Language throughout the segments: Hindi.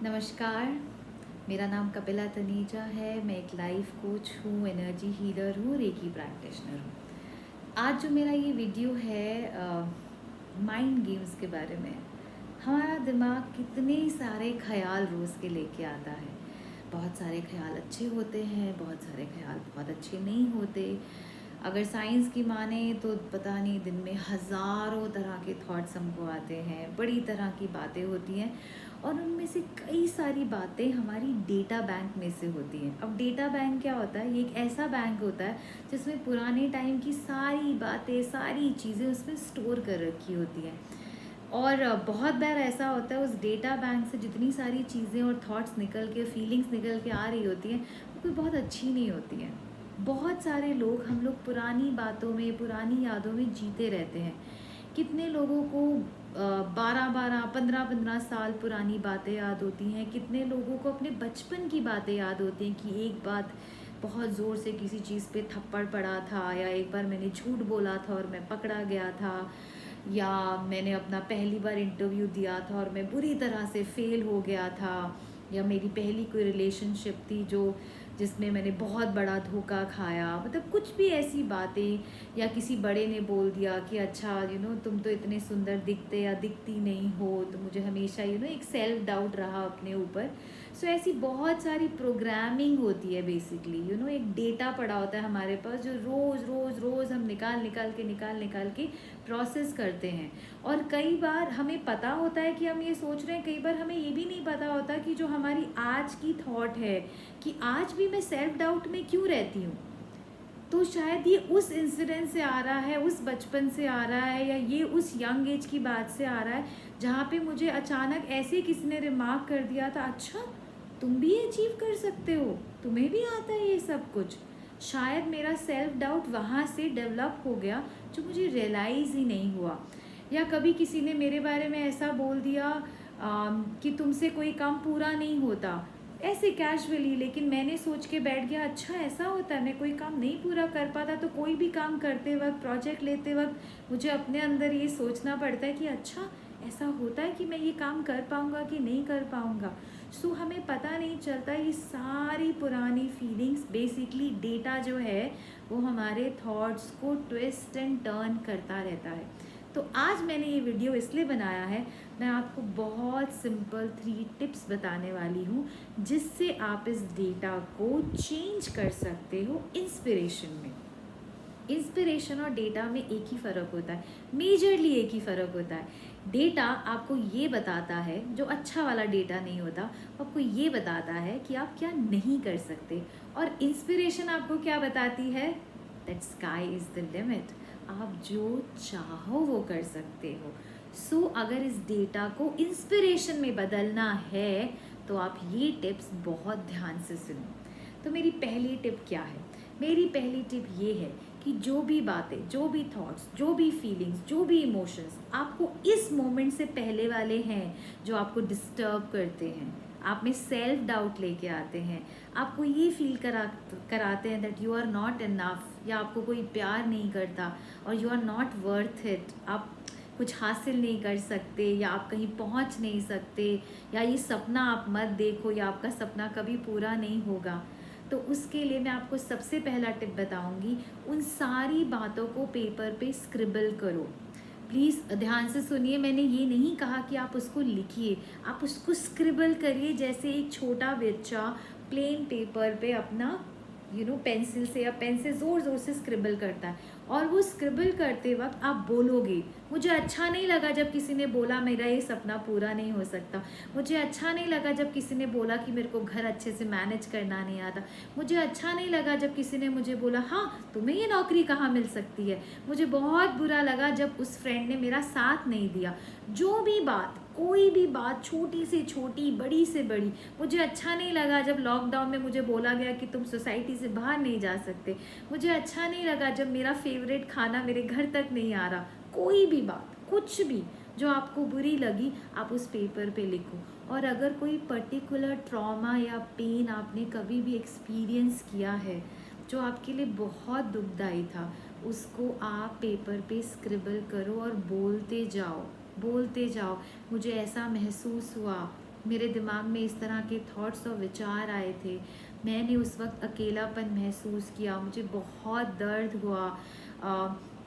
नमस्कार। मेरा नाम कपिला तनेजा है। मैं एक लाइफ कोच हूँ, एनर्जी हीलर हूँ, रेकी प्रैक्टिशनर हूँ। आज जो मेरा ये वीडियो है माइंड गेम्स के बारे में। हमारा दिमाग कितने सारे ख्याल रोज़ के लेके आता है। बहुत सारे ख्याल अच्छे होते हैं, बहुत सारे ख्याल बहुत अच्छे नहीं होते। अगर साइंस की माने तो पता नहीं दिन में हज़ारों तरह के थॉट्स हमको आते हैं, बड़ी तरह की बातें होती हैं और उनमें से कई सारी बातें हमारी डेटा बैंक में से होती हैं। अब डेटा बैंक क्या होता है? ये एक ऐसा बैंक होता है जिसमें पुराने टाइम की सारी बातें, सारी चीज़ें उसमें स्टोर कर रखी होती हैं। और बहुत बार ऐसा होता है उस डेटा बैंक से जितनी सारी चीज़ें और थॉट्स निकल के, फीलिंग्स निकल के आ रही होती हैं, वो कोई बहुत अच्छी नहीं होती हैं। बहुत सारे लोग, हम लोग पुरानी बातों में, पुरानी यादों में जीते रहते हैं। कितने लोगों को 12-12, 15-15 साल पुरानी बातें याद होती हैं। कितने लोगों को अपने बचपन की बातें याद होती हैं कि एक बात बहुत ज़ोर से किसी चीज़ पे थप्पड़ पड़ा था, या एक बार मैंने झूठ बोला था और मैं पकड़ा गया था, या मैंने अपना पहली बार इंटरव्यू दिया था और मैं बुरी तरह से फेल हो गया था, या मेरी पहली कोई रिलेशनशिप थी जिसमें मैंने बहुत बड़ा धोखा खाया। मतलब कुछ भी ऐसी बातें, या किसी बड़े ने बोल दिया कि अच्छा तुम तो इतने सुंदर दिखते या दिखती नहीं हो, तो मुझे हमेशा एक सेल्फ डाउट रहा अपने ऊपर। सो ऐसी बहुत सारी प्रोग्रामिंग होती है बेसिकली। एक डेटा पड़ा होता है हमारे पास, जो रोज़ रोज़ रोज़ हम निकाल के प्रोसेस करते हैं। और कई बार हमें पता होता है कि हम ये सोच रहे हैं, कई बार हमें ये भी नहीं पता होता कि जो हमारी आज की थॉट है कि आज भी मैं सेल्फ डाउट में क्यों रहती हूँ, तो शायद ये उस इंसिडेंट से आ रहा है, उस बचपन से आ रहा है, या ये उस यंग एज की बात से आ रहा है जहाँ पे मुझे अचानक ऐसे किसी ने रिमार्क कर दिया था, अच्छा तुम भी अचीव कर सकते हो, तुम्हें भी आता है ये सब कुछ। शायद मेरा सेल्फ डाउट वहाँ से डेवलप हो गया, जो मुझे रियलाइज़ ही नहीं हुआ। या कभी किसी ने मेरे बारे में ऐसा बोल दिया कि तुमसे कोई काम पूरा नहीं होता, ऐसे कैजुअली, लेकिन मैंने सोच के बैठ गया, अच्छा ऐसा होता है, मैं कोई काम नहीं पूरा कर पाता। तो कोई भी काम करते वक्त, प्रोजेक्ट लेते वक्त मुझे अपने अंदर ये सोचना पड़ता है कि अच्छा ऐसा होता है कि मैं ये काम कर पाऊँगा कि नहीं कर पाऊँगा। सो हमें पता नहीं चलता। ये सारी पुरानी फीलिंग्स, बेसिकली डेटा जो है वो हमारे थॉट्स को ट्विस्ट एंड टर्न करता रहता है। तो आज मैंने ये वीडियो इसलिए बनाया है, मैं आपको बहुत सिंपल 3 टिप्स बताने वाली हूँ जिससे आप इस डेटा को चेंज कर सकते हो इंस्पिरेशन में। इंस्पिरेशन और डेटा में एक ही फ़र्क होता है, मेजरली एक ही फ़र्क होता है। डेटा आपको ये बताता है, जो अच्छा वाला डेटा नहीं होता, आपको ये बताता है कि आप क्या नहीं कर सकते। और इंस्पिरेशन आपको क्या बताती है? That sky is the limit. आप जो चाहो वो कर सकते हो। सो अगर इस डेटा को इंस्पिरेशन में बदलना है तो आप ये टिप्स बहुत ध्यान से सुनो। तो मेरी पहली टिप क्या है? मेरी पहली टिप ये है कि जो भी बातें, जो भी थॉट्स, जो भी फीलिंग्स, जो भी इमोशंस आपको इस मोमेंट से पहले वाले हैं, जो आपको डिस्टर्ब करते हैं, आप में सेल्फ डाउट लेके आते हैं, आपको ये फील कराते हैं that you are not enough, या आपको कोई प्यार नहीं करता और you are not worth it, आप कुछ हासिल नहीं कर सकते, या आप कहीं पहुंच नहीं सकते, या ये सपना आप मत देखो, या आपका सपना कभी पूरा नहीं होगा। तो उसके लिए मैं आपको सबसे पहला टिप बताऊंगी, उन सारी बातों को पेपर पे स्क्रिबल करो। प्लीज़ ध्यान से सुनिए, मैंने ये नहीं कहा कि आप उसको लिखिए, आप उसको स्क्रिबल करिए, जैसे एक छोटा बच्चा प्लेन पेपर पे अपना पेंसिल से या पेन से ज़ोर ज़ोर से स्क्रिबल करता है। और वो स्क्रिबल करते वक्त आप बोलोगे, मुझे अच्छा नहीं लगा जब किसी ने बोला मेरा ये सपना पूरा नहीं हो सकता, मुझे अच्छा नहीं लगा जब किसी ने बोला कि मेरे को घर अच्छे से मैनेज करना नहीं आता, मुझे अच्छा नहीं लगा जब किसी ने मुझे बोला हाँ तुम्हें ये नौकरी कहाँ मिल सकती है, मुझे बहुत बुरा लगा जब उस फ्रेंड ने मेरा साथ नहीं दिया। जो भी बात, कोई भी बात, छोटी से छोटी, बड़ी से बड़ी, मुझे अच्छा नहीं लगा जब लॉकडाउन में मुझे बोला गया कि तुम सोसाइटी से बाहर नहीं जा सकते, मुझे अच्छा नहीं लगा जब मेरा फेवरेट खाना मेरे घर तक नहीं आ रहा, कोई भी बात, कुछ भी जो आपको बुरी लगी, आप उस पेपर पे लिखो। और अगर कोई पर्टिकुलर ट्रॉमा या पेन आपने कभी भी एक्सपीरियंस किया है जो आपके लिए बहुत दुखदाई था, उसको आप पेपर पे स्क्रिबल करो और बोलते जाओ, बोलते जाओ, मुझे ऐसा महसूस हुआ, मेरे दिमाग में इस तरह के थॉट्स और विचार आए थे। मैंने उस वक्त अकेलापन महसूस किया, मुझे बहुत दर्द हुआ।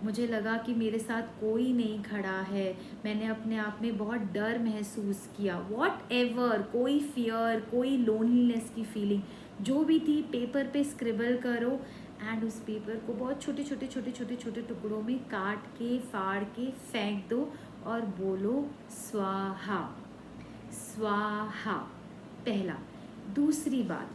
मुझे लगा कि मेरे साथ कोई नहीं खड़ा है। मैंने अपने आप में बहुत डर महसूस किया। वॉट एवर, कोई फियर, कोई लोनलीनेस की फीलिंग जो भी थी, पेपर पे स्क्रिबल करो एंड उस पेपर को बहुत छोटे छोटे छोटे छोटे छोटे टुकड़ों में काट के फाड़ के फेंक दो और बोलो स्वाहा स्वाहा। पहला। दूसरी बात,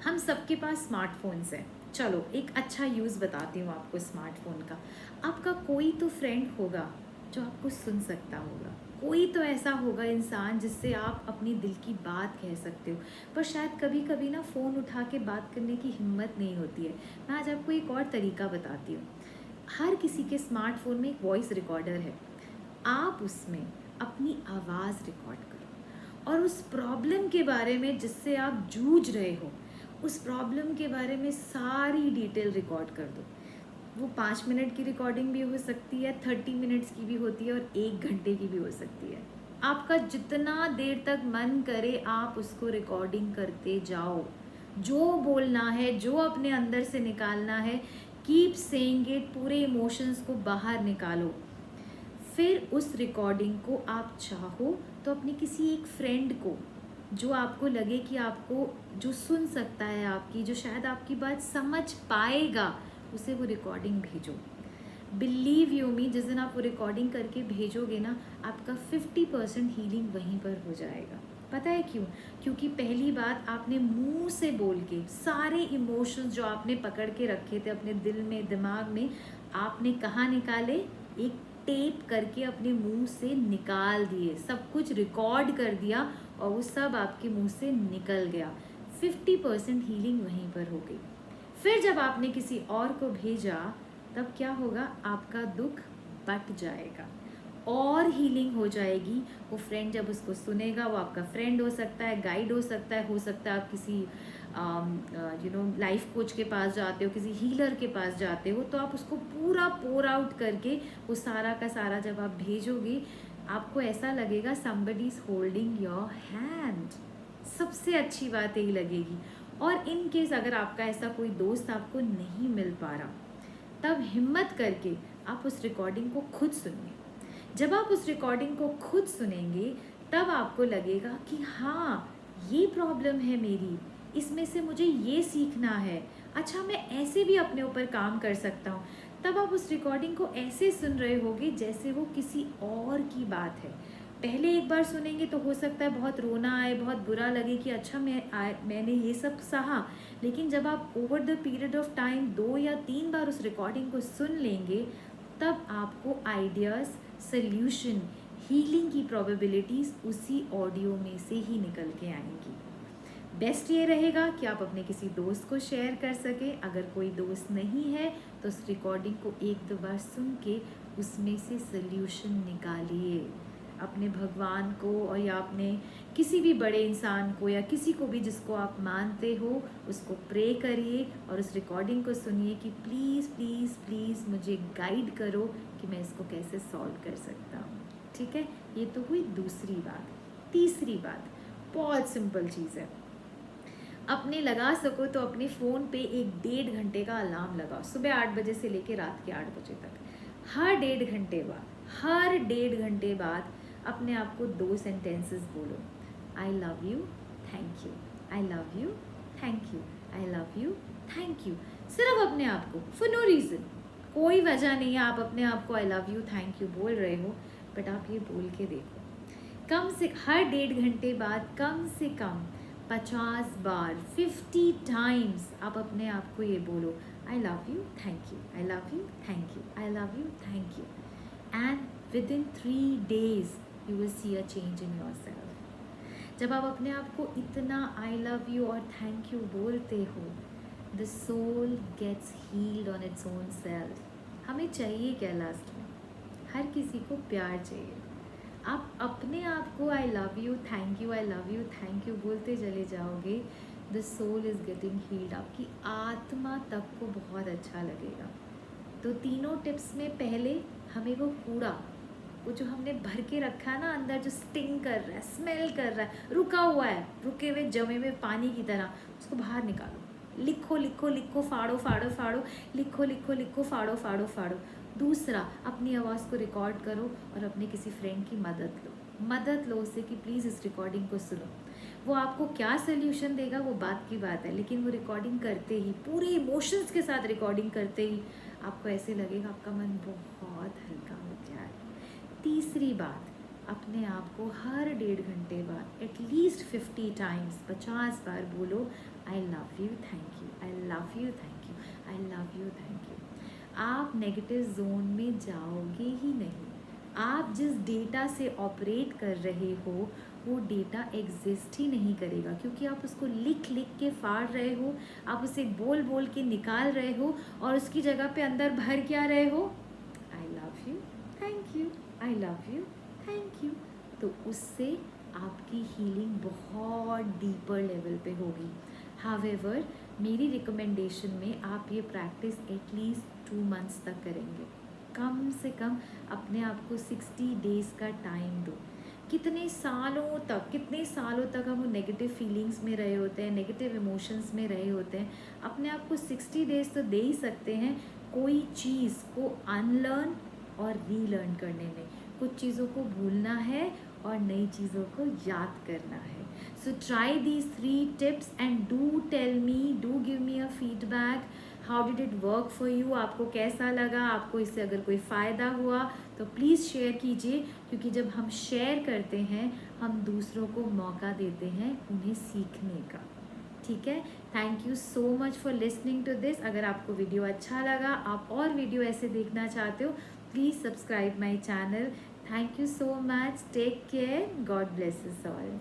हम सबके पास स्मार्टफोन्स हैं। चलो एक अच्छा यूज़ बताती हूँ आपको स्मार्टफोन का। आपका कोई तो फ्रेंड होगा जो आपको सुन सकता होगा, कोई तो ऐसा होगा इंसान जिससे आप अपनी दिल की बात कह सकते हो, पर शायद कभी कभी ना फ़ोन उठा के बात करने की हिम्मत नहीं होती है। मैं आज आपको एक और तरीका बताती हूँ। हर किसी के स्मार्टफोन में एक वॉइस रिकॉर्डर है। आप उसमें अपनी आवाज़ रिकॉर्ड करो और उस प्रॉब्लम के बारे में जिससे आप जूझ रहे हो, उस प्रॉब्लम के बारे में सारी डिटेल रिकॉर्ड कर दो। वो 5 मिनट की रिकॉर्डिंग भी हो सकती है, 30 मिनट्स की भी होती है और 1 घंटे की भी हो सकती है। आपका जितना देर तक मन करे आप उसको रिकॉर्डिंग करते जाओ। जो बोलना है, जो अपने अंदर से निकालना है, कीप सेइंग इट, पूरे इमोशंस को बाहर निकालो। फिर उस रिकॉर्डिंग को आप चाहो तो अपने किसी एक फ्रेंड को, जो आपको लगे कि आपको, जो सुन सकता है आपकी, जो शायद आपकी बात समझ पाएगा, उसे वो रिकॉर्डिंग भेजो। बिलीव यू मी, जिस दिन आप वो रिकॉर्डिंग करके भेजोगे ना, आपका 50% हीलिंग वहीं पर हो जाएगा। पता है क्यों? क्योंकि पहली बात, आपने मुंह से बोल के सारे इमोशंस जो आपने पकड़ के रखे थे अपने दिल में, दिमाग में, आपने कहाँ निकाले? एक टेप करके अपने मुंह से निकाल दिए, सब कुछ रिकॉर्ड कर दिया और वो सब आपके मुंह से निकल गया। 50% हीलिंग वहीं पर हो गई। फिर जब आपने किसी और को भेजा, तब क्या होगा? आपका दुख बट जाएगा और हीलिंग हो जाएगी। वो फ्रेंड जब उसको सुनेगा, वो आपका फ्रेंड हो सकता है, गाइड हो सकता है, आप किसी लाइफ कोच के पास जाते हो, किसी हीलर के पास जाते हो, तो आप उसको पूरा पोर आउट करके वो सारा का सारा जब आप भेजोगे, आपको ऐसा लगेगा somebody is holding your hand। सबसे अच्छी बात यही लगेगी। और इन केस अगर आपका ऐसा कोई दोस्त आपको नहीं मिल पा रहा, तब हिम्मत करके आप उस रिकॉर्डिंग को खुद सुनिए। जब आप उस रिकॉर्डिंग को खुद सुनेंगे, तब आपको लगेगा कि हाँ, ये प्रॉब्लम है मेरी, इसमें से मुझे ये सीखना है, अच्छा मैं ऐसे भी अपने ऊपर काम कर सकता हूँ। तब आप उस रिकॉर्डिंग को ऐसे सुन रहे होगे जैसे वो किसी और की बात है। पहले एक बार सुनेंगे तो हो सकता है बहुत रोना आए, बहुत बुरा लगे कि अच्छा मैंने ये सब सहा। लेकिन जब आप over the period of time 2 या 3 बार उस रिकॉर्डिंग को सुन लेंगे, तब आपको आइडियाज़, सल्यूशन, हीलिंग की प्रोबेबिलिटीज़ उसी ऑडियो में से ही निकल के आएंगी। बेस्ट ये रहेगा कि आप अपने किसी दोस्त को शेयर कर सकें। अगर कोई दोस्त नहीं है तो उस रिकॉर्डिंग को 1-2 बार सुन के उसमें से सल्यूशन निकालिए। अपने भगवान को और या अपने किसी भी बड़े इंसान को या किसी को भी जिसको आप मानते हो, उसको प्रे करिए और उस रिकॉर्डिंग को सुनिए कि प्लीज़ प्लीज़ प्लीज़ मुझे गाइड करो कि मैं इसको कैसे सॉल्व कर सकता हूँ। ठीक है, ये तो हुई दूसरी बात। तीसरी बात बहुत सिंपल चीज़ है। अपने लगा सको तो अपने फ़ोन पे 1-1.5 घंटे का अलार्म लगाओ, सुबह 8 बजे से लेकर रात के 8 बजे तक। हर 1.5 घंटे बाद अपने आप को 2 सेंटेंसेस बोलो। आई love you, thank you. I love you, thank you. I love you, thank you. सिर्फ अपने आप को, फॉर नो रीज़न, कोई वजह नहीं है आप अपने आप को I love you, thank you बोल रहे हो, बट आप ये बोल के देखो। कम से हर 1.5 घंटे बाद कम से कम 50 बार, 50 टाइम्स आप अपने आप को ये बोलो, आई love you, thank you. I love you, thank you. I love you, thank you. And within 3 days you will see a change in yourself। जब आप अपने आप को इतना आई लव यू और थैंक यू बोलते हो, the soul gets healed on its own self। हमें चाहिए क्या लास्ट में? हर किसी को प्यार चाहिए। आप अपने आप को I love you, thank you, I love you, thank you बोलते चले जाओगे, the soul is getting healed. आपकी आत्मा तक को बहुत अच्छा लगेगा। तो तीनों टिप्स में पहले हमें वो कूड़ा, वो जो हमने भर के रखा है ना अंदर, जो स्टिंग कर रहा है, स्मेल कर रहा है, रुका हुआ है, रुके हुए जमे हुए पानी की तरह, उसको बाहर निकालो। लिखो लिखो लिखो, फाड़ो फाड़ो फाड़ो, लिखो लिखो लिखो, फाड़ो फाड़ो फाड़ो। दूसरा, अपनी आवाज़ को रिकॉर्ड करो और अपने किसी फ्रेंड की मदद लो उससे कि प्लीज़ इस रिकॉर्डिंग को सुनो। वो आपको क्या सोल्यूशन देगा वो बात की बात है, लेकिन वो रिकॉर्डिंग करते ही, पूरे इमोशंस के साथ रिकॉर्डिंग करते ही आपको ऐसे लगेगा आपका मन बहुत हल्का हो गया है। तीसरी बात, अपने आप को हर 1.5 घंटे बाद एटलीस्ट 50 टाइम्स, 50 बार बोलो आई love you, thank you, I love you, thank you, I love you, thank you. आप नेगेटिव जोन में जाओगे ही नहीं। आप जिस डेटा से ऑपरेट कर रहे हो वो डेटा एग्जिस्ट ही नहीं करेगा, क्योंकि आप उसको लिख लिख के फाड़ रहे हो, आप उसे बोल बोल के निकाल रहे हो, और उसकी जगह पे अंदर भर क्या रहे हो, आई love you, thank you, I love you, thank you. तो उससे आपकी हीलिंग बहुत डीपर लेवल पे होगी। हावेवर, मेरी रिकमेंडेशन में आप ये प्रैक्टिस एटलीस्ट 2 मंथ्स तक करेंगे। कम से कम अपने आप को 60 डेज़ का टाइम दो। कितने सालों तक हम नेगेटिव फीलिंग्स में रहे होते हैं, नेगेटिव इमोशंस में रहे होते हैं। अपने आप को 60 डेज़ तो दे ही सकते हैं कोई चीज़ को अनलर्न और रीलर्न करने में। कुछ चीज़ों को भूलना है और नई चीज़ों को याद करना है। So try these 3 tips and do tell me, do give me a feedback, how did it work for you. आपको कैसा लगा, आपको इससे अगर कोई फ़ायदा हुआ तो प्लीज़ शेयर कीजिए, क्योंकि जब हम शेयर करते हैं हम दूसरों को मौका देते हैं उन्हें सीखने का। ठीक है, thank you so much for listening to this. अगर आपको वीडियो अच्छा लगा, आप और वीडियो ऐसे देखना चाहते हो, please subscribe my channel. Thank you so much, take care, God bless us all.